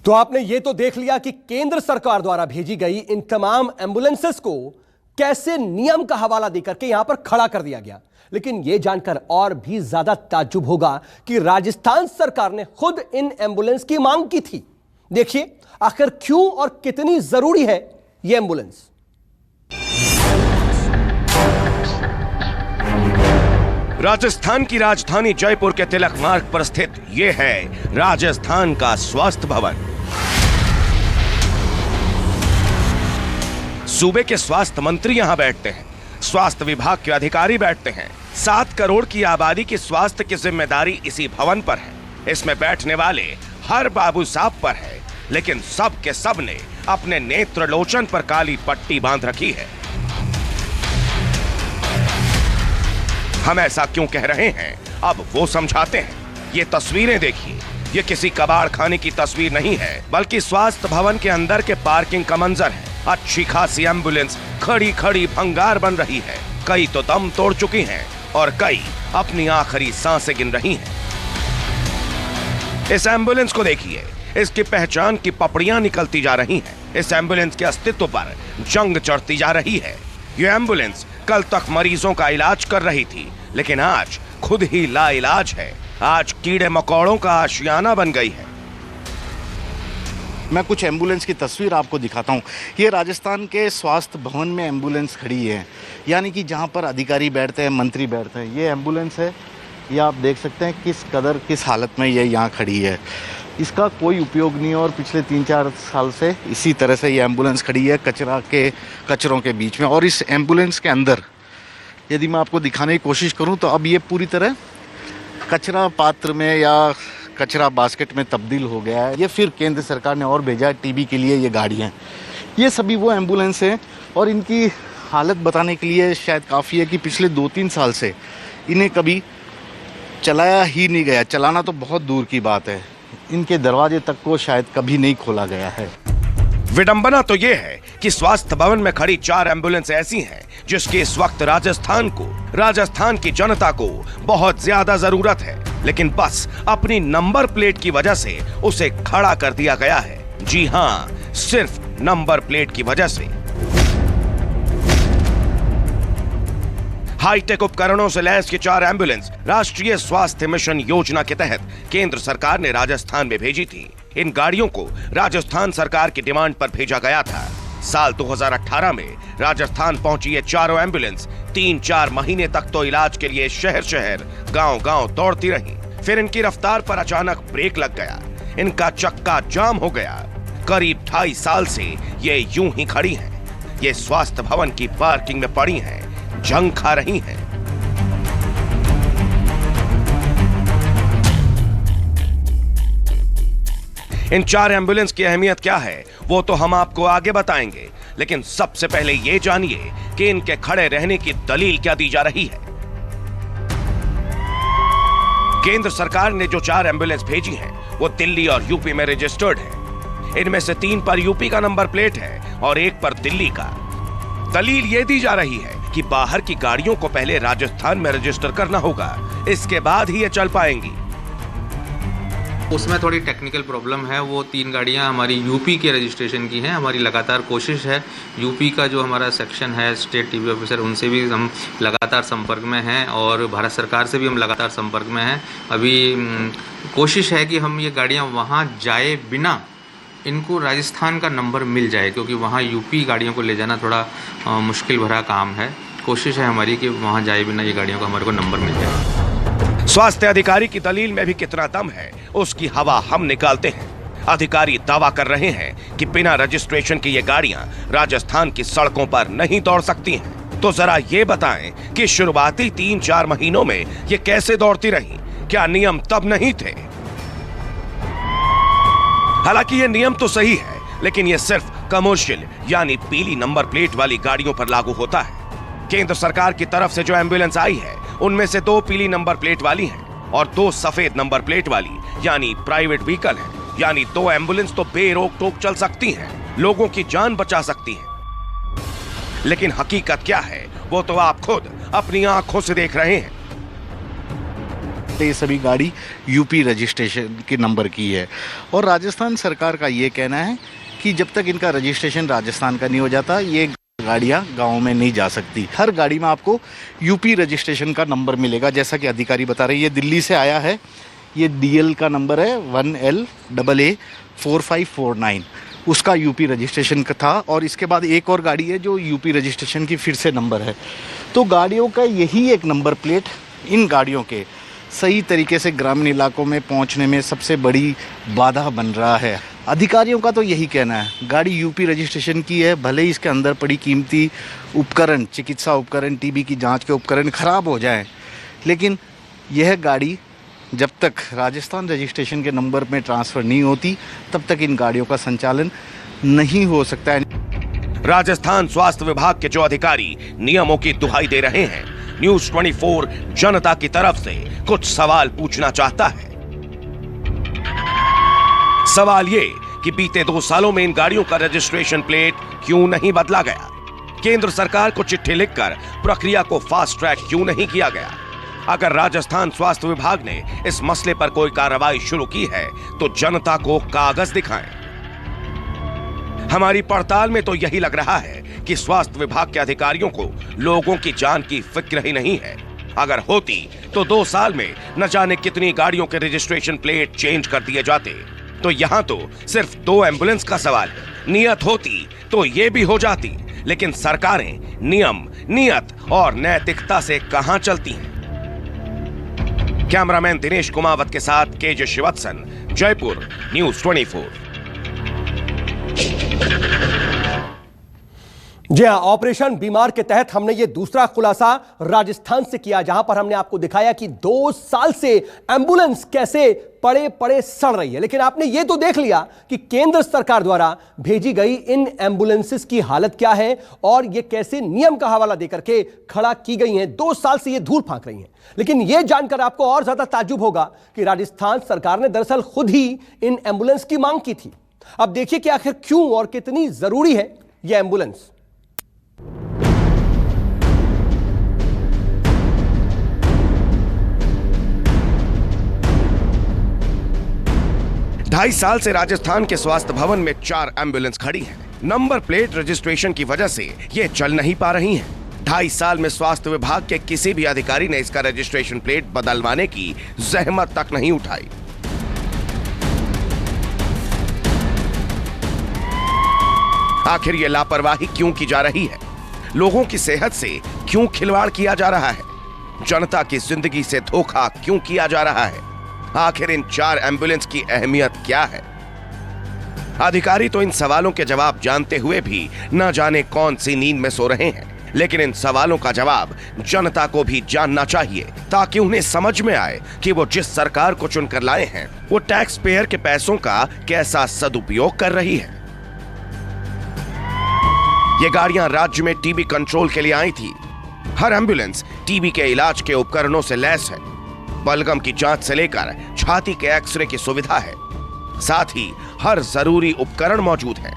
तो आपने यह तो देख लिया कि केंद्र सरकार द्वारा भेजी गई इन तमाम एम्बुलेंसेस को कैसे नियम का हवाला देकर के यहां पर खड़ा कर दिया गया। लेकिन यह जानकर और भी ज्यादा ताज्जुब होगा कि राजस्थान सरकार ने खुद इन एम्बुलेंस की मांग की थी। देखिए आखिर क्यों और कितनी जरूरी है यह एम्बुलेंस। राजस्थान की राजधानी जयपुर के तिलक मार्ग पर स्थित यह है राजस्थान का स्वास्थ्य भवन। सूबे के स्वास्थ्य मंत्री यहां बैठते हैं, स्वास्थ्य विभाग के अधिकारी बैठते हैं। 7 करोड़ की आबादी की स्वास्थ्य की जिम्मेदारी इसी भवन पर है। इसमें बैठने वाले हर बाबू साहब पर है, लेकिन सब के सब ने अपने नेत्र लोचन पर काली पट्टी बांध रखी है। हम ऐसा क्यों कह रहे हैं अब वो समझाते हैं। ये तस्वीरें देखिए, ये किसी कबाड़ खाने की तस्वीर नहीं है, बल्कि स्वास्थ्य भवन के अंदर के पार्किंग का मंजर है। अच्छी खासी एम्बुलेंस खड़ी खड़ी भंगार बन रही है। कई तो दम तोड़ चुकी हैं और कई अपनी आखिरी सांसें गिन रही हैं। इस एम्बुलेंस को देखिए, इसकी पहचान की पपड़ियां निकलती जा रही हैं। इस एम्बुलेंस के अस्तित्व पर जंग चढ़ती जा रही है। यह एम्बुलेंस कल तक मरीजों का इलाज कर रही थी, लेकिन आज खुद ही लाइलाज है। आज कीड़े मकोड़ों का आशियाना बन गई है। मैं कुछ एम्बुलेंस की तस्वीर आपको दिखाता हूँ। ये राजस्थान के स्वास्थ्य भवन में एम्बुलेंस खड़ी है, यानी कि जहाँ पर अधिकारी बैठते हैं, मंत्री बैठते हैं। ये एम्बुलेंस है, ये आप देख सकते हैं किस हालत में ये यहाँ खड़ी है। इसका कोई उपयोग नहीं है और पिछले 3-4 साल से इसी तरह से ये एम्बुलेंस खड़ी है कचरों के बीच में। और इस एम्बुलेंस के अंदर यदि मैं आपको दिखाने की कोशिश करूं तो अब ये पूरी तरह कचरा पात्र में या कचरा बास्केट में तब्दील हो गया है। ये फिर केंद्र सरकार ने और भेजा है टीबी के लिए ये गाड़ियाँ। ये सभी वो एम्बुलेंस हैं और इनकी हालत बताने के लिए शायद काफ़ी है कि पिछले 2-3 साल से इन्हें कभी चलाया ही नहीं गया। चलाना तो बहुत दूर की बात है, इनके दरवाजे तक को शायद कभी नहीं खोला गया है। विडंबना तो यह है कि स्वास्थ्य भवन में खड़ी 4 एम्बुलेंस ऐसी हैं जिसकी इस वक्त राजस्थान की जनता को बहुत ज्यादा जरूरत है, लेकिन बस अपनी नंबर प्लेट की वजह से उसे खड़ा कर दिया गया है। जी हां, सिर्फ नंबर प्लेट की वजह से। हाईटेक उपकरणों से लैस ये 4 एम्बुलेंस राष्ट्रीय स्वास्थ्य मिशन योजना के तहत केंद्र सरकार ने राजस्थान में भेजी थी। इन गाड़ियों को राजस्थान सरकार की डिमांड पर भेजा गया था। साल 2018 में राजस्थान पहुंची ये चारों एम्बुलेंस 3-4 महीने तक तो इलाज के लिए शहर गांव दौड़ती रहीं। फिर इनकी रफ्तार पर अचानक ब्रेक लग गया, इनका चक्का जाम हो गया। करीब 2.5 साल से ये यूं ही खड़ी हैं। ये स्वास्थ्य भवन की पार्किंग में पड़ी हैं, जंग खा रही हैं। इन 4 एम्बुलेंस की अहमियत क्या है वो तो हम आपको आगे बताएंगे, लेकिन सबसे पहले ये जानिए कि इनके खड़े रहने की दलील क्या दी जा रही है। केंद्र सरकार ने जो 4 एम्बुलेंस भेजी हैं वो दिल्ली और यूपी में रजिस्टर्ड है। इनमें से 3 पर यूपी का नंबर प्लेट है और 1 पर दिल्ली का। दलील ये दी जा रही है कि बाहर की गाड़ियों को पहले राजस्थान में रजिस्टर करना होगा, इसके बाद ही ये चल पाएंगी। उसमें थोड़ी टेक्निकल प्रॉब्लम है। वो 3 गाड़ियां हमारी यूपी के रजिस्ट्रेशन की हैं। हमारी लगातार कोशिश है, यूपी का जो हमारा सेक्शन है स्टेट टीबी ऑफिसर, उनसे भी हम लगातार संपर्क में हैं और भारत सरकार से भी हम लगातार संपर्क में हैं। अभी कोशिश है कि हम ये गाड़ियां वहां जाए बिना इनको राजस्थान का नंबर मिल जाए, क्योंकि वहाँ यूपी गाड़ियों को ले जाना थोड़ा मुश्किल भरा काम है। कोशिश है हमारी कि वहाँ जाए बिना ये गाड़ियों का हमारे को नंबर मिल जाए। स्वास्थ्य अधिकारी की दलील में भी कितना दम है उसकी हवा हम निकालते हैं। अधिकारी दावा कर रहे हैं कि बिना रजिस्ट्रेशन की ये गाड़ियां राजस्थान की सड़कों पर नहीं दौड़ सकती हैं। तो जरा ये बताएं कि शुरुआती 3-4 महीनों में ये कैसे दौड़ती रहीं? क्या नियम तब नहीं थे? हालांकि ये नियम तो सही है, लेकिन ये सिर्फ कमर्शियल यानी पीली नंबर प्लेट वाली गाड़ियों पर लागू होता है। केंद्र सरकार की तरफ से जो एम्बुलेंस आई है उनमें से 2 पीली नंबर प्लेट वाली हैं और 2 सफेद नंबर प्लेट वाली यानी प्राइवेट व्हीकल है। यानी 2 एम्बुलेंस तो बेरोक टोक चल सकती हैं, लोगों की जान बचा सकती हैं। लेकिन हकीकत क्या है वो तो आप खुद अपनी आंखों से देख रहे हैं। ये सभी गाड़ी यूपी रजिस्ट्रेशन के नंबर की है और राजस्थान सरकार का ये कहना है कि जब तक इनका रजिस्ट्रेशन राजस्थान का नहीं हो जाता ये गाड़ियाँ गाँव में नहीं जा सकती। हर गाड़ी में आपको यूपी रजिस्ट्रेशन का नंबर मिलेगा, जैसा कि अधिकारी बता रहे हैं। ये दिल्ली से आया है, ये DL का नंबर है 1LAA4549, उसका यूपी रजिस्ट्रेशन का था। और इसके बाद एक और गाड़ी है जो यूपी रजिस्ट्रेशन की फिर से नंबर है। तो गाड़ियों का यही एक नंबर प्लेट इन गाड़ियों के सही तरीके से ग्रामीण इलाकों में पहुंचने में सबसे बड़ी बाधा बन रहा है। अधिकारियों का तो यही कहना है, गाड़ी यूपी रजिस्ट्रेशन की है, भले ही इसके अंदर पड़ी कीमती उपकरण, चिकित्सा उपकरण, टीबी की जांच के उपकरण खराब हो जाएं, लेकिन यह गाड़ी जब तक राजस्थान रजिस्ट्रेशन के नंबर में ट्रांसफ़र नहीं होती तब तक इन गाड़ियों का संचालन नहीं हो सकता है। राजस्थान स्वास्थ्य विभाग के जो अधिकारी नियमों की दुहाई दे रहे हैं, न्यूज 24 जनता की तरफ से कुछ सवाल पूछना चाहता है। सवाल ये कि बीते 2 सालों में इन गाड़ियों का रजिस्ट्रेशन प्लेट क्यों नहीं बदला गया? केंद्र सरकार को चिट्ठी लिखकर प्रक्रिया को फास्ट ट्रैक क्यों नहीं किया गया? अगर राजस्थान स्वास्थ्य विभाग ने इस मसले पर कोई कार्रवाई शुरू की है तो जनता को कागज दिखाएं। हमारी पड़ताल में तो यही लग रहा है कि स्वास्थ्य विभाग के अधिकारियों को लोगों की जान की फिक्र ही नहीं है। अगर होती तो 2 साल में न जाने कितनी गाड़ियों के रजिस्ट्रेशन प्लेट चेंज कर दिए जाते। तो यहाँ तो सिर्फ 2 एम्बुलेंस का सवाल है। नियत होती तो ये भी हो जाती, लेकिन सरकारें नियम, नियत और नैतिकता से कहां चलती हैं? कैमरामैन दिनेश कुमावत के साथ KJ शिवत्सन, जयपुर, न्यूज 24। जी हां, ऑपरेशन बीमार के तहत हमने ये दूसरा खुलासा राजस्थान से किया, जहां पर हमने आपको दिखाया कि 2 साल से एम्बुलेंस कैसे पड़े पड़े सड़ रही है। लेकिन आपने ये तो देख लिया कि केंद्र सरकार द्वारा भेजी गई इन एम्बुलेंसेस की हालत क्या है और ये कैसे नियम का हवाला देकर के खड़ा की गई हैं। 2 साल से ये धूल फांक रही हैं। लेकिन यह जानकर आपको और ज्यादा ताज्जुब होगा कि राजस्थान सरकार ने दरअसल खुद ही इन एम्बुलेंस की मांग की थी। अब देखिए कि आखिर क्यों और कितनी जरूरी है यह एम्बुलेंस। ढाई साल से राजस्थान के स्वास्थ्य भवन में 4 एम्बुलेंस खड़ी हैं। नंबर प्लेट रजिस्ट्रेशन की वजह से ये चल नहीं पा रही हैं। 2.5 साल में स्वास्थ्य विभाग के किसी भी अधिकारी ने इसका रजिस्ट्रेशन प्लेट बदलवाने की जहमत तक नहीं उठाई। आखिर ये लापरवाही क्यों की जा रही है? लोगों की सेहत से क्यों खिलवाड़ किया जा रहा है? जनता की जिंदगी से धोखा क्यों किया जा रहा है? आखिर इन 4 एम्बुलेंस की अहमियत क्या है? अधिकारी तो इन सवालों के जवाब जानते हुए भी न जाने कौन सी नींद में सो रहे हैं। लेकिन इन सवालों का जवाब जनता को भी जानना चाहिए, ताकि उन्हें समझ में आए कि वो जिस सरकार को चुनकर लाए हैं वो टैक्स पेयर के पैसों का कैसा सदुपयोग कर रही है। ये गाड़ियां राज्य में टीबी कंट्रोल के लिए आई थी। हर एम्बुलेंस टीबी के इलाज के उपकरणों से लैस है। बलगम की जांच से लेकर छाती के एक्सरे की सुविधा है। साथ ही हर जरूरी उपकरण मौजूद है।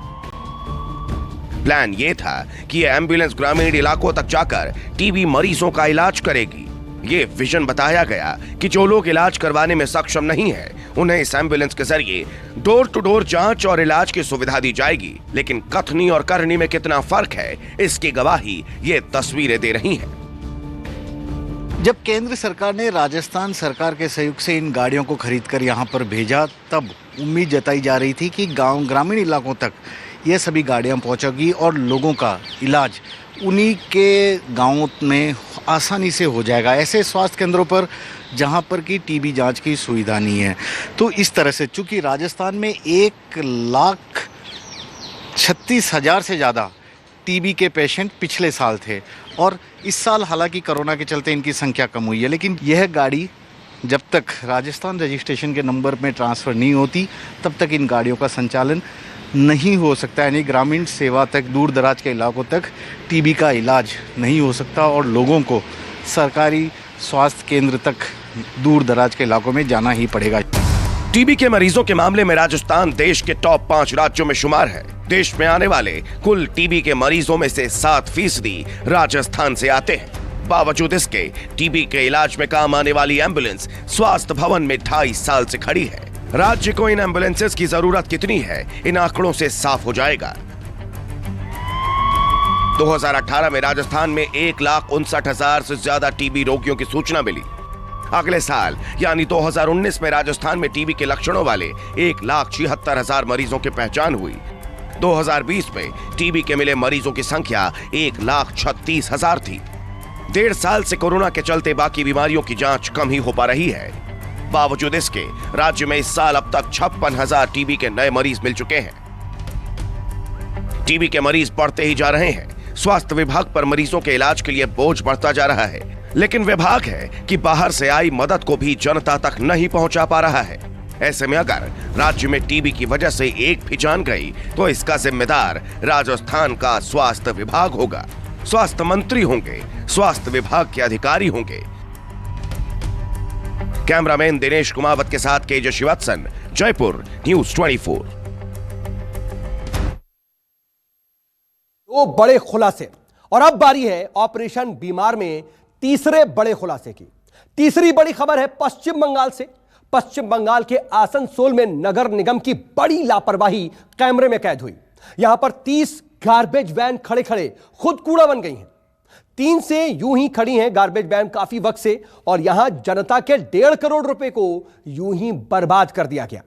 प्लान यह था कि यह एम्बुलेंस ग्रामीण इलाकों तक जाकर टीबी मरीजों का इलाज करेगी। ये विजन बताया गया कि जो लोग इलाज करवाने में सक्षम नहीं है उन्हें इस एम्बुलेंस के जरिए डोर टू डोर जांच और इलाज की सुविधा दी जाएगी। लेकिन कथनी और करनी में कितना फर्क है, इसकी गवाही ये तस्वीरें दे रही हैं। जब केंद्र सरकार ने राजस्थान सरकार के सहयोग से इन गाड़ियों को खरीदकर यहाँ पर भेजा, तब उम्मीद जताई जा रही थी कि ग्रामीण इलाकों तक ये सभी गाड़ियाँ पहुँचेगी और लोगों का इलाज उन्हीं के गांवों में आसानी से हो जाएगा, ऐसे स्वास्थ्य केंद्रों पर जहां पर की टीबी जांच की सुविधा नहीं है। तो इस तरह से चूंकि राजस्थान में 1,36,000 से ज़्यादा टीबी के पेशेंट पिछले साल थे और इस साल हालांकि कोरोना के चलते इनकी संख्या कम हुई है, लेकिन यह गाड़ी जब तक राजस्थान रजिस्ट्रेशन के नंबर में ट्रांसफ़र नहीं होती तब तक इन गाड़ियों का संचालन नहीं हो सकता। यानी ग्रामीण सेवा तक, दूर दराज के इलाकों तक टीबी का इलाज नहीं हो सकता और लोगों को सरकारी स्वास्थ्य केंद्र तक दूर दराज के इलाकों में जाना ही पड़ेगा। टीबी के मरीजों के मामले में राजस्थान देश के टॉप 5 राज्यों में शुमार है। देश में आने वाले कुल टीबी के मरीजों में से 7% राजस्थान से आते हैं। बावजूद इसके टीबी के इलाज में काम आने वाली एम्बुलेंस स्वास्थ्य भवन में 2.5 साल से खड़ी है। राज्य को इन एम्बुलेंसेस की जरूरत कितनी है, इन आंकड़ों से साफ हो जाएगा। 2018 में राजस्थान में 1,59,000 से ज्यादा टीबी रोगियों की सूचना मिली। अगले साल यानी 2019 में राजस्थान में टीबी के लक्षणों वाले 1,76,000 मरीजों की पहचान हुई। 2020 में टीबी के मिले मरीजों की संख्या 1,36,000 थी। 1.5 साल से कोरोना के चलते बाकी बीमारियों की जांच कम ही हो पा रही है। बावजूद इसके राज्य में इस साल अब तक 56,000 टीबी के नए मरीज मिल चुके हैं। टीबी के मरीज बढ़ते ही जा रहे हैं। स्वास्थ्य विभाग पर मरीजों के इलाज के लिए बोझ बढ़ता जा रहा है, लेकिन विभाग है कि बाहर से आई मदद को भी जनता तक नहीं पहुंचा पा रहा है। ऐसे में अगर राज्य में टीबी की वजह से एक भी जान गई तो इसका जिम्मेदार राजस्थान का स्वास्थ्य विभाग होगा। स्वास्थ्य मंत्री होंगे, स्वास्थ्य विभाग के अधिकारी होंगे। कैमरामैन दिनेश कुमावत के साथ केजे श्रीवात्सन, जयपुर, न्यूज 24। दो बड़े खुलासे और अब बारी है ऑपरेशन बीमार में तीसरे बड़े खुलासे की। तीसरी बड़ी खबर है पश्चिम बंगाल से। पश्चिम बंगाल के आसनसोल में नगर निगम की बड़ी लापरवाही कैमरे में कैद हुई। यहां पर 30 गार्बेज वैन खड़े खड़े खुद कूड़ा बन गई हैं। 3 से यूं ही खड़ी हैं गार्बेज वैन काफी वक्त से, और यहां जनता के 1.5 करोड़ रुपए को यूं ही बर्बाद कर दिया गया।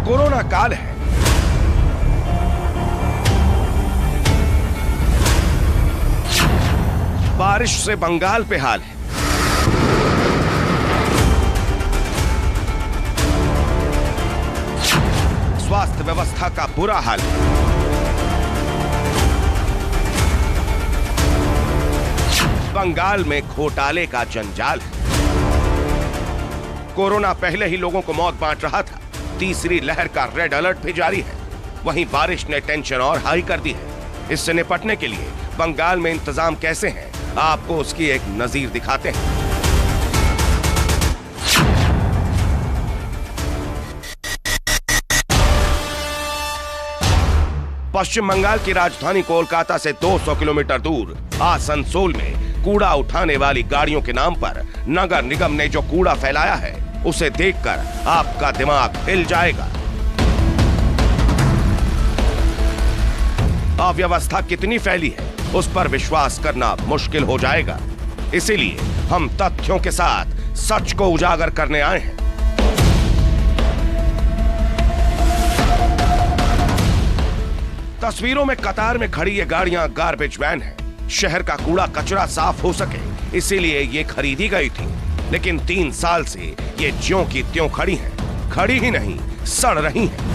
कोरोना काल है, बारिश से बंगाल पे हाल है। स्वास्थ्य व्यवस्था का बुरा हाल है। बंगाल में घोटाले का जंजाल है। कोरोना पहले ही लोगों को मौत बांट रहा था, तीसरी लहर का रेड अलर्ट भी जारी है। वहीं बारिश ने टेंशन और हाई कर दी है। इससे निपटने के लिए बंगाल में इंतजाम कैसे हैं, आपको उसकी एक नजीर दिखाते हैं। पश्चिम बंगाल की राजधानी कोलकाता से 200 किलोमीटर दूर आसनसोल में कूड़ा उठाने वाली गाड़ियों के नाम पर नगर निगम ने जो कूड़ा फैलाया है, उसे देखकर आपका दिमाग हिल जाएगा। अव्यवस्था कितनी फैली है, उस पर विश्वास करना मुश्किल हो जाएगा। इसीलिए हम तथ्यों के साथ सच को उजागर करने आए हैं। तस्वीरों में कतार में खड़ी ये गाड़ियां गार्बेज वैन है। शहर का कूड़ा कचरा साफ हो सके इसीलिए ये खरीदी गई थी, लेकिन 3 साल से ये ज्यों की त्यों खड़ी हैं। खड़ी ही नहीं, सड़ रही हैं।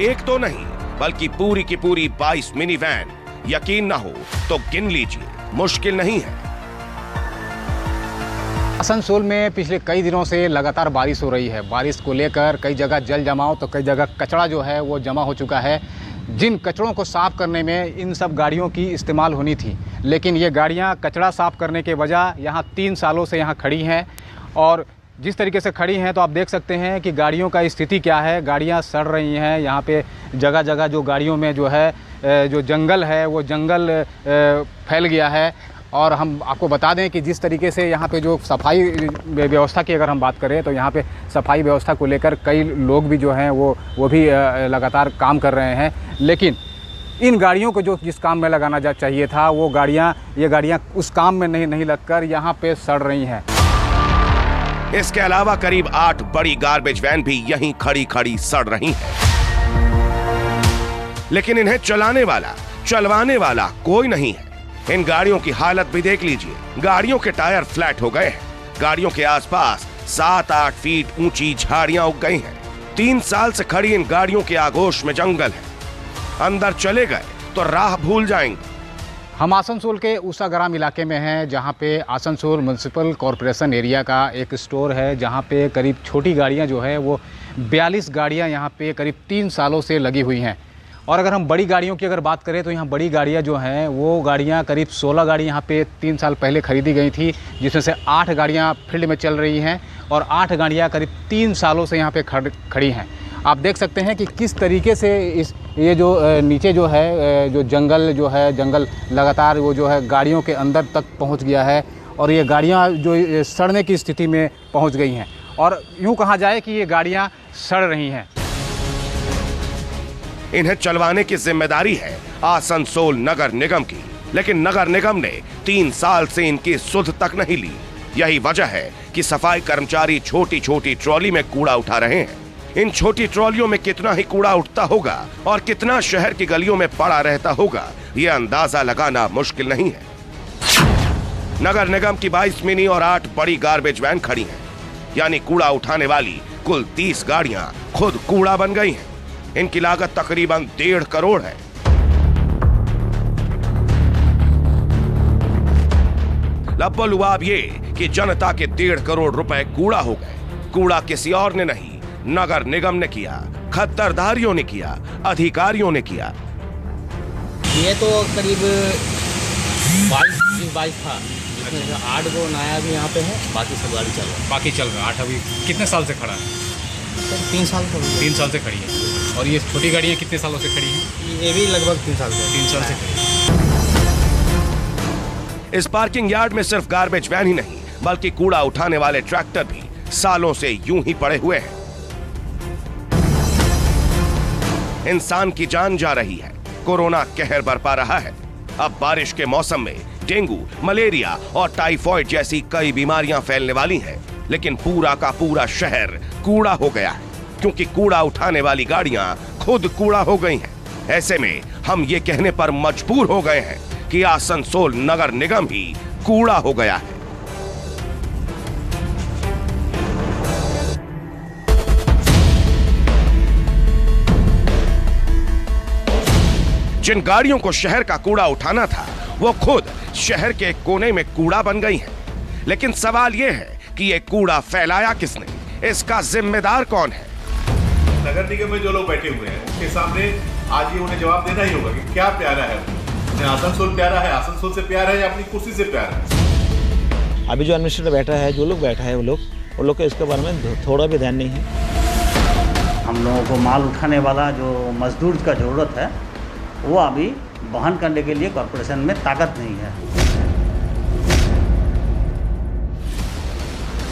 एक तो नहीं बल्कि पूरी की पूरी 22 मिनी वैन। यकीन ना हो तो गिन लीजिए, मुश्किल नहीं है। आसनसोल में पिछले कई दिनों से लगातार बारिश हो रही है। बारिश को लेकर कई जगह जल जमाव तो कई जगह कचरा जो है वो जमा हो चुका है। जिन कचरों को साफ़ करने में इन सब गाड़ियों की इस्तेमाल होनी थी, लेकिन ये गाड़ियां कचरा साफ़ करने के बजाय यहाँ 3 सालों से यहाँ खड़ी हैं। और जिस तरीके से खड़ी हैं तो आप देख सकते हैं कि गाड़ियों का स्थिति क्या है। गाड़ियां सड़ रही हैं। यहाँ पे जगह जगह जो गाड़ियों में जो है जो जंगल है वो जंगल फैल गया है। और हम आपको बता दें कि जिस तरीके से यहाँ पे जो सफाई व्यवस्था की अगर हम बात करें तो यहाँ पे सफाई व्यवस्था को लेकर कई लोग भी जो हैं वो भी लगातार काम कर रहे हैं, लेकिन इन गाड़ियों को जो जिस काम में लगाना चाहिए था वो ये गाड़ियाँ उस काम में नहीं लगकर यहाँ पे सड़ रही हैं। इसके अलावा करीब 8 बड़ी गार्बेज वैन भी यहीं खड़ी खड़ी सड़ रही हैं। लेकिन इन्हें चलवाने वाला कोई नहीं है। इन गाड़ियों की हालत भी देख लीजिए। गाड़ियों के टायर फ्लैट हो गए हैं। गाड़ियों के आसपास 7-8 फीट ऊंची झाड़ियां उग गई हैं। 3 साल से खड़ी इन गाड़ियों के आगोश में जंगल है। अंदर चले गए तो राह भूल जाएंगे। हम आसनसोल के उषाग्राम इलाके में हैं, जहां पे आसनसोल म्युनिसिपल कॉरपोरेशन एरिया का एक स्टोर है, जहां पे करीब छोटी गाड़ियां जो है वो 42 गाड़ियां यहां पे करीब 3 सालों से लगी हुई हैं। और अगर हम बड़ी गाड़ियों की अगर बात करें तो यहाँ बड़ी गाड़ियाँ जो हैं वो गाड़ियाँ करीब 16 गाड़ी यहाँ पे 3 साल पहले खरीदी गई थी, जिसमें से 8 गाड़ियाँ फील्ड में चल रही हैं और 8 गाड़ियाँ करीब 3 सालों से यहाँ पे खड़ी हैं। आप देख सकते हैं कि किस तरीके से ये जो नीचे जो है जो जंगल लगातार वो जो है गाड़ियों के अंदर तक पहुँच गया है और ये गाड़ियाँ जो सड़ने की स्थिति में पहुँच गई हैं और यूँ कहा जाए कि ये गाड़ियाँ सड़ रही हैं। इन्हें चलवाने की जिम्मेदारी है आसनसोल नगर निगम की, लेकिन नगर निगम ने 3 साल से इनकी सुध तक नहीं ली। यही वजह है कि सफाई कर्मचारी छोटी छोटी ट्रॉली में कूड़ा उठा रहे हैं। इन छोटी ट्रॉलियों में कितना ही कूड़ा उठता होगा और कितना शहर की गलियों में पड़ा रहता होगा, यह अंदाजा लगाना मुश्किल नहीं है। नगर निगम की 22 मिनी और 8 बड़ी गार्बेज वैन खड़ी हैं, यानी कूड़ा उठाने वाली कुल 30 गाड़ियां खुद कूड़ा बन गई हैं। इनकी लागत तकरीबन 1.5 करोड़ है। लब्बलुआब ये कि जनता के 1.5 करोड़ रुपए कूड़ा हो गए। कूड़ा किसी और ने नहीं, नगर निगम ने किया, खद्दरधारियों ने किया, अधिकारियों ने किया। ये तो करीब 22 था, जिसमें 8 गो नया भी यहाँ पे है, बाकी सब गाड़ी चल रहा है। बाकी चल रहा है। 8 अभी कितने साल से खड़ा है? 3 साल तो 3 साल से खड़ी है। और ये छोटी गाड़ियाँ कितने सालों से खड़ी हैं? ये भी लगभग 3 साल से 3 साल से खड़ी है। इस पार्किंग यार्ड में सिर्फ गार्बेज वैन ही नहीं, बल्कि कूड़ा उठाने वाले ट्रैक्टर भी सालों से यूं ही पड़े हुए हैं। इंसान की जान जा रही है, कोरोना कहर बरपा रहा है। अब बारिश के मौसम में डेंगू, मलेरिया और टाइफॉइड जैसी कई बीमारियां फैलने वाली हैं, लेकिन पूरा का पूरा शहर कूड़ा हो गया है, क्योंकि कूड़ा उठाने वाली गाड़ियां खुद कूड़ा हो गई हैं। ऐसे में हम ये कहने पर मजबूर हो गए हैं कि आसनसोल नगर निगम ही कूड़ा हो गया है। जिन गाड़ियों को शहर का कूड़ा उठाना था, वो खुद शहर के कोने में कूड़ा बन गई हैं। लेकिन सवाल यह है कि ये कूड़ा फैलाया किसने, इसका जिम्मेदार कौन है? नगर निगम में जो लोग बैठे हुए हैं उनके सामने आज ये उन्हें जवाब देना ही होगा कि क्या प्यारा है उन्हें। आसनसोल प्यारा है, आसनसोल से प्यार है या अपनी कुर्सी से प्यार है? अभी जो एडमिनिस्ट्रेटर बैठा है, जो लोग बैठा है, वो लोग को इसके बारे में थोड़ा भी ध्यान नहीं है। हम लोगों को माल उठाने वाला जो मजदूर का ज़रूरत है, वो अभी वहन करने के लिए कॉरपोरेशन में ताकत नहीं है।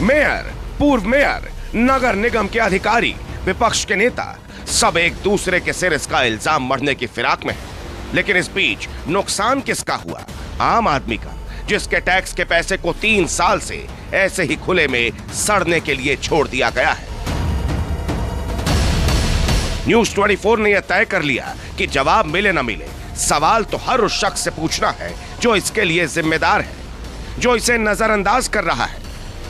मेयर, पूर्व मेयर, नगर निगम के अधिकारी, विपक्ष के नेता सब एक दूसरे के सिर इसका इल्जाम मढ़ने की फिराक में है। लेकिन इस बीच नुकसान किसका हुआ? आम आदमी का, जिसके टैक्स के पैसे को 3 साल से ऐसे ही खुले में सड़ने के लिए छोड़ दिया गया है। न्यूज़ 24 ने यह तय कर लिया कि जवाब मिले न मिले, सवाल तो हर उस शख्स से पूछना है जो इसके लिए जिम्मेदार है, जो इसे नजरअंदाज कर रहा है,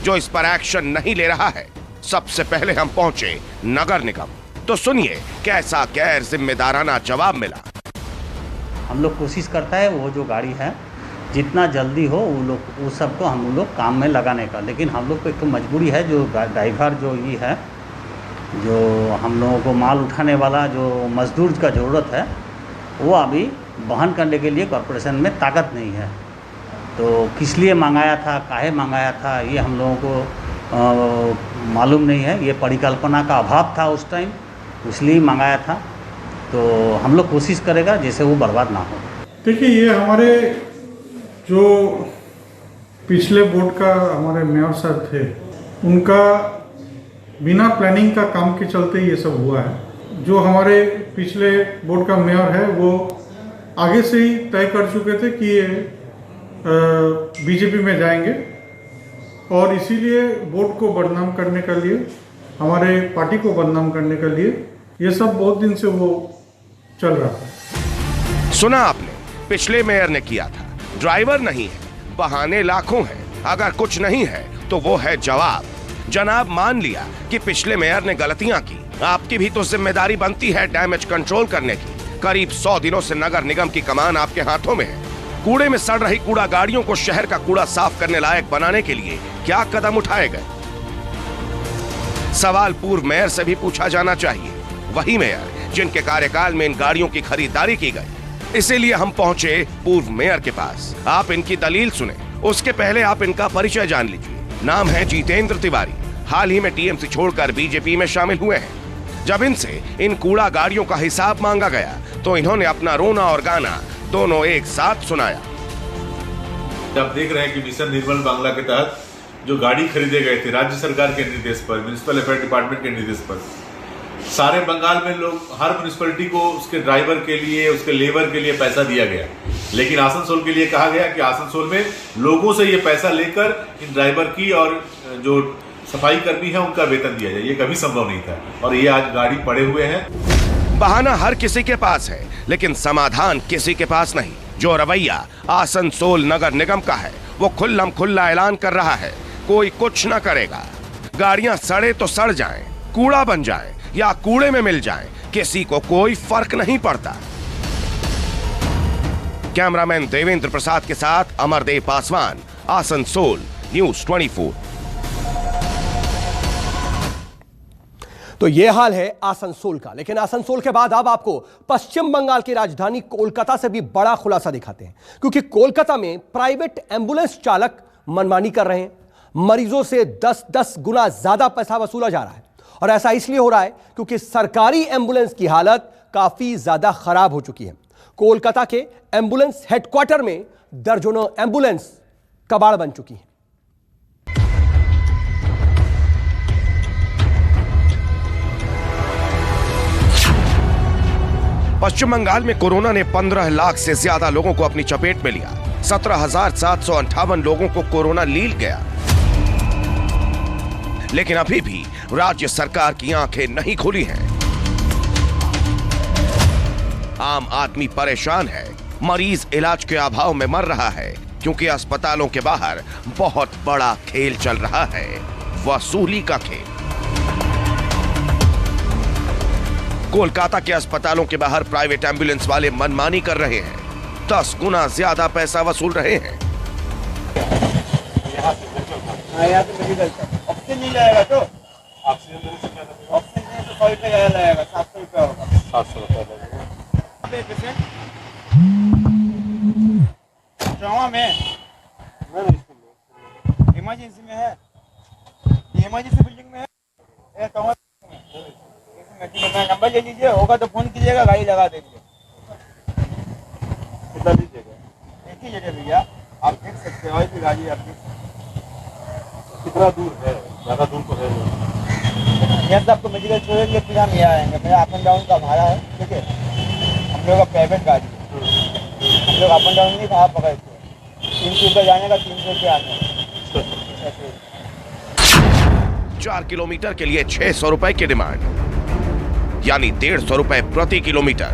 जो इस पर एक्शन नहीं ले रहा है। सबसे पहले हम पहुंचे नगर निगम, तो सुनिए कैसा गैर जिम्मेदाराना जवाब मिला। हम लोग कोशिश करता है वो जो गाड़ी है जितना जल्दी हो वो सबको हम लोग काम में लगाने का, लेकिन हम लोग को एक तो मजबूरी है, जो ड्राइवर जो ये है, जो हम लोगों को माल उठाने वाला जो मजदूर का ज़रूरत है, वो अभी वहन करने के लिए कॉरपोरेशन में ताकत नहीं है। तो किस लिए मंगाया था, काहे मंगाया था, ये हम लोगों को मालूम नहीं है। ये परिकल्पना का अभाव था उस टाइम, इसलिए मंगाया था। तो हम लोग कोशिश करेगा जैसे वो बर्बाद ना हो। देखिए, ये हमारे जो पिछले बोर्ड का हमारे मेयर साहब थे, उनका बिना प्लानिंग का काम के चलते ये सब हुआ है। जो हमारे पिछले बोर्ड का मेयर है, वो आगे से ही तय कर चुके थे कि ये बीजेपी में जाएंगे, और इसीलिए बोर्ड को बदनाम करने के लिए, हमारे पार्टी को बदनाम करने के लिए ये सब बहुत दिन से वो चल रहा था। सुना आपने, पिछले मेयर ने किया था। ड्राइवर नहीं है, बहाने लाखों हैं। अगर कुछ नहीं है तो वो है जवाब। जनाब मान लिया कि पिछले मेयर ने गलतियां की, आपकी भी तो जिम्मेदारी बनती है डैमेज कंट्रोल करने की। करीब 100 दिनों से नगर निगम की कमान आपके हाथों में है। कूड़े में सड़ रही कूड़ा गाड़ियों को शहर का कूड़ा साफ करने लायक बनाने के लिए क्या कदम उठाए गए? सवाल पूर्व मेयर से भी पूछा जाना चाहिए, वही मेयर जिनके कार्यकाल में इन गाड़ियों की खरीदारी की गई। इसीलिए हम पहुंचे पूर्व मेयर के पास। आप इनकी दलील सुने, उसके पहले आप इनका परिचय जान लीजिए। नाम है जितेंद्र तिवारी, हाल ही में टीएमसी छोड़कर बीजेपी में शामिल हुए हैं। जब इनसे इन कूड़ा गाड़ियों का हिसाब मांगा गया तो इन्होंने अपना रोना और गाना दोनों एक साथ सुनाया। आप देख रहे हैं कि मिशन निर्मल बांग्ला के तहत जो गाड़ी खरीदे गए थे राज्य सरकार के निर्देश पर, म्युनिसिपल अफेयर डिपार्टमेंट के निर्देश पर, सारे बंगाल में लोग हर म्युनिसिपलिटी को उसके ड्राइवर के लिए, उसके लेबर के लिए पैसा दिया गया, लेकिन आसनसोल के लिए कहा गया कि आसनसोल में लोगों से ये पैसा लेकर इन ड्राइवर की और जो सफाई कर्मी है उनका वेतन दिया जाए। ये कभी संभव नहीं था और ये आज गाड़ी पड़े हुए हैं। बहाना हर किसी के पास है, लेकिन समाधान किसी के पास नहीं। जो रवैया आसनसोल नगर निगम का है वो खुल्लम खुल्ला ऐलान कर रहा है, कोई कुछ न करेगा। गाड़ियां सड़े तो सड़ जाएं, कूड़ा बन जाए या कूड़े में मिल जाएं, किसी को कोई फर्क नहीं पड़ता। कैमरामैन देवेंद्र प्रसाद के साथ अमरदेव पासवान, आसनसोल, न्यूज़ 24। तो ये हाल है आसनसोल का, लेकिन आसनसोल के बाद अब आपको पश्चिम बंगाल की राजधानी कोलकाता से भी बड़ा खुलासा दिखाते हैं, क्योंकि कोलकाता में प्राइवेट एम्बुलेंस चालक मनमानी कर रहे हैं। मरीजों से 10-10 गुना ज्यादा पैसा वसूला जा रहा है और ऐसा इसलिए हो रहा है क्योंकि सरकारी एम्बुलेंस की हालत काफी ज्यादा खराब हो चुकी है। कोलकाता के एम्बुलेंस हेडक्वार्टर में दर्जनों एम्बुलेंस कबाड़ बन चुकी है। पश्चिम बंगाल में कोरोना ने 15 लाख से ज्यादा लोगों को अपनी चपेट में लिया। 17,758 लोगों को कोरोना लील गया, लेकिन अभी भी राज्य सरकार की आंखें नहीं खुली हैं। आम आदमी परेशान है, मरीज इलाज के अभाव में मर रहा है, क्योंकि अस्पतालों के बाहर बहुत बड़ा खेल चल रहा है, वसूली का खेल। कोलकाता के अस्पतालों के बाहर प्राइवेट एम्बुलेंस वाले मनमानी कर रहे हैं, 10 गुना ज्यादा पैसा वसूल रहे हैं। ऑक्सीजन नहीं जाएगा तो ऑक्सीजन तो 100 रुपये लगेगा, 700 रुपये होगा। 700 रुपये लगेगा। ट्रॉमा में इमरजेंसी में है, इमरजेंसी बिल्डिंग में है, ट्रॉमा नंबर ले लीजिए, होगा तो फोन कीजिएगा, गाड़ी लगा देंगे। कितना लीजिएगा? एक ही जगह भैया, आप देख सकते हो कि गाड़ी आपकी कितना दूर है, ज़्यादा दूर तो है नहीं। यहाँ से आपको मेडिकल छोड़ेंगे फिर हम यहाँ आएंगे। मेरा अप एंड डाउन का भाड़ा है, ठीक है, हम लोग का प्राइवेट गाड़ी है, हम लोग अप एंड डाउन नहीं कहाँ पकड़ते हैं। 300 रुपये जाने का, 300 रुपये आने का। 4 किलोमीटर के लिए 600 रुपए की डिमांड, यानी 150 रुपए प्रति किलोमीटर,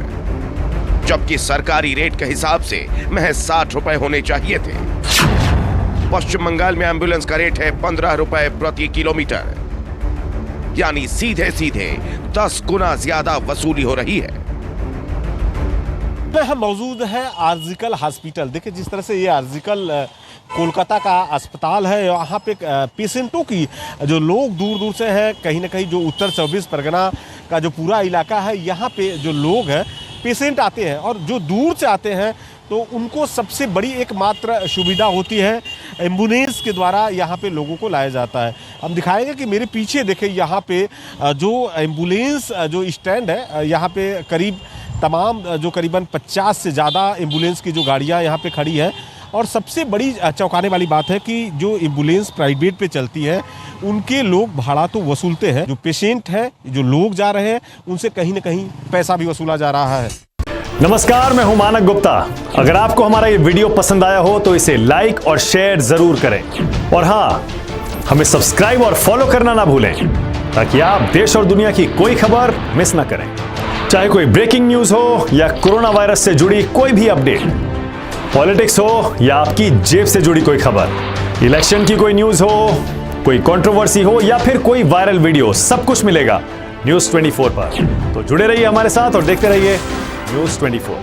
जबकि सरकारी रेट के हिसाब से महज 60 रुपए होने चाहिए थे। पश्चिम बंगाल में एम्बुलेंस का रेट है 15 रुपए प्रति किलोमीटर, यानी सीधे सीधे 10 गुना ज्यादा वसूली हो रही है। हम मौजूद है आर्जिकल हॉस्पिटल। देखिए जिस तरह से ये आर्जिकल कोलकाता का अस्पताल है, यहाँ पे पेशेंटों की जो लोग दूर दूर से हैं, कहीं ना कहीं जो उत्तर 24 परगना का जो पूरा इलाका है, यहाँ पे जो लोग हैं पेशेंट आते हैं और जो दूर से आते हैं तो उनको सबसे बड़ी एकमात्र सुविधा होती है एम्बुलेंस के द्वारा यहाँ पे लोगों को लाया जाता है। हम दिखाएंगे कि मेरे पीछे देखें, यहाँ पे जो एम्बुलेंस जो स्टैंड है, यहाँ पे करीब तमाम जो करीबन 50 से ज़्यादा एम्बुलेंस की जो गाड़ियाँ यहाँ पे खड़ी है। और सबसे बड़ी चौंकाने वाली बात है कि जो एम्बुलेंस प्राइवेट पे चलती है उनके लोग भाड़ा तो वसूलते हैं, जो पेशेंट हैं, जो लोग जा रहे हैं, उनसे कहीं ना कहीं पैसा भी वसूला जा रहा है। नमस्कार, मैं हूं मानक गुप्ता। अगर आपको हमारा ये वीडियो पसंद आया हो तो इसे लाइक और शेयर जरूर करें, और हाँ, हमें सब्सक्राइब और फॉलो करना ना भूलें, ताकि आप देश और दुनिया की कोई खबर मिस ना करें। चाहे कोई ब्रेकिंग न्यूज हो या कोरोना वायरस से जुड़ी कोई भी अपडेट, पॉलिटिक्स हो या आपकी जेब से जुड़ी कोई खबर, इलेक्शन की कोई न्यूज हो, कोई कंट्रोवर्सी हो या फिर कोई वायरल वीडियो, सब कुछ मिलेगा न्यूज़ 24 पर। तो जुड़े रहिए हमारे साथ और देखते रहिए न्यूज़ 24।